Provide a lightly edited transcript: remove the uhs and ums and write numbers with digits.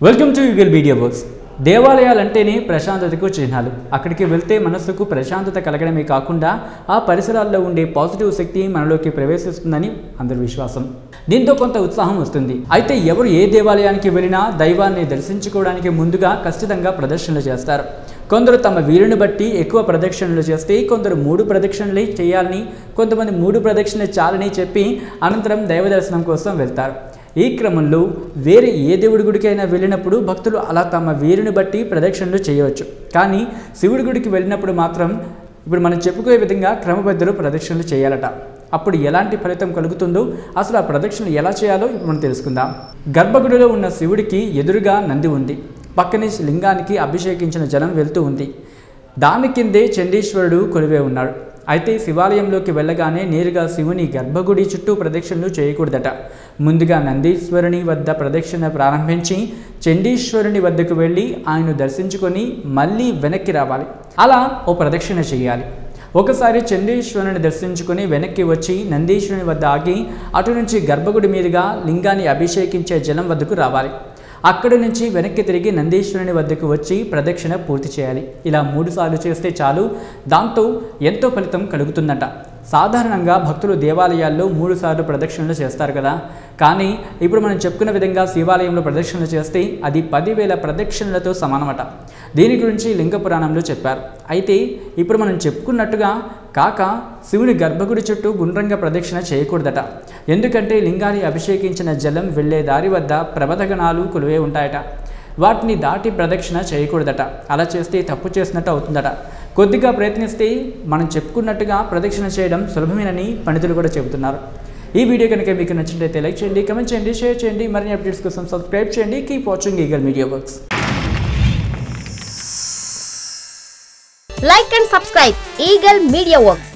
Welcome to యూగల్ media works. దేవాలయాలంటేనే ప్రశాంతతకు చిహ్నాలు. అక్కడికి వెళ్తే మనసుకు ప్రశాంతత కలగడమే కాకుండా ఆ పరిసరాల్లో ఉండే పాజిటివ్ శక్తి మనలోకి ప్రవేశిస్తుందని అందరి విశ్వాసం. దీంతో కొంత ఉత్సాహం వస్తుంది. అయితే ఎవరు ఏ దేవాలయానికి వెళ్ళినా దైవాన్ని దర్శించుకోవడానికి ముందుగా ఖచ్చితంగా ప్రదక్షిణలు చేస్తారు. కొందరు తమ వీరుని బట్టి ఎక్కువ ప్రదక్షిణలు చేస్తే, కొందరు 3 ప్రదక్షిణలు చేయాలని, కొంతమంది 3 ప్రదక్షిణలు చాలని చెప్పి అనంతరం దైవ దర్శనం కోసం వెళ్తారు. ఈ క్రమంలో వేరే ఏ దేవుడి గుడికైనా వెళ్ళినప్పుడు భక్తులు అలా తమ వీరుని బట్టి ప్రదక్షిణలు చేయవచ్చు. కానీ శివుడి గుడికి వెళ్ళినప్పుడు మాత్రం ఇప్పుడు మనం చెప్పుకునే విధంగా క్రమబద్ధులు ప్రదక్షిణలు చేయాలట. అప్పుడు ఎలాంటి ఫలితం కలుగుతుందో, అసలు ఆ ప్రదక్షిణలు ఎలా చేయాలో ఇప్పుడు మనం తెలుసుకుందాం. గర్భగుడిలో ఉన్న శివుడికి ఎదురుగా నంది ఉంది. పక్కనే లింగానికి అభిషేకించిన జలం వెళ్తూ ఉంది. దాని కిందే చండీశ్వరుడు కొలువే ఉన్నాడు. అయితే శివాలయంలోకి వెళ్ళగానే నేరుగా శివుని గర్భగుడి చుట్టూ ప్రదక్షిణలు చేయకూడదట. ముందుగా నందీశ్వరుని వద్ద ప్రదక్షిణ ప్రారంభించి చండీశ్వరుని వద్దకు వెళ్ళి ఆయన దర్శించుకొని మళ్ళీ వెనక్కి రావాలి. అలా ఓ ప్రదక్షిణ చేయాలి. ఒకసారి చండీశ్వరుని దర్శించుకొని వెనక్కి వచ్చి నందీశ్వరుని వద్ద ఆగి అటు నుంచి గర్భగుడి మీదుగా లింగాన్ని అభిషేకించే జలం వద్దకు రావాలి. అక్కడి నుంచి వెనక్కి తిరిగి నందీశ్వరుని వద్దకు వచ్చి ప్రదక్షిణ పూర్తి చేయాలి. ఇలా 3 సార్లు చేస్తే చాలు. దాంతో ఎంతో ఫలితం కలుగుతుందట. సాధారణంగా భక్తులు దేవాలయాల్లో 3 సార్లు ప్రదక్షిణలు చేస్తారు కదా. కానీ ఇప్పుడు మనం చెప్పుకున్న విధంగా శివాలయంలో ప్రదక్షిణలు చేస్తే అది 10,000 ప్రదక్షిణలతో సమానమట. దీని గురించి లింగ పురాణంలో చెప్పారు. అయితే ఇప్పుడు మనం చెప్పుకున్నట్టుగా కాక శివుని గర్భగుడి చుట్టూ గుండ్రంగా ప్రదక్షిణ చేయకూడదట. ఎందుకంటే లింగాన్ని అభిషేకించిన జలం వెళ్లే దారి వద్ద ప్రబధగణాలు కొలువే ఉంటాయట. వాటిని దాటి ప్రదక్షిణ చేయకూడదట. అలా చేస్తే తప్పు చేసినట్టు అవుతుందట. కొద్దిగా ప్రయత్నిస్తే మనం చెప్పుకున్నట్టుగా ప్రదక్షిణ చేయడం సులభమేనని పండితులు కూడా చెబుతున్నారు. ఈ వీడియో కనుక మీకు నచ్చినట్లయితే లైక్ చేయండి, కమెంట్ చేయండి, షేర్ చేయండి. మరిన్ని అప్డేట్స్ కోసం సబ్స్క్రైబ్ చేయండి. Keep watching eagle media works. Like and subscribe Eagle Media Works.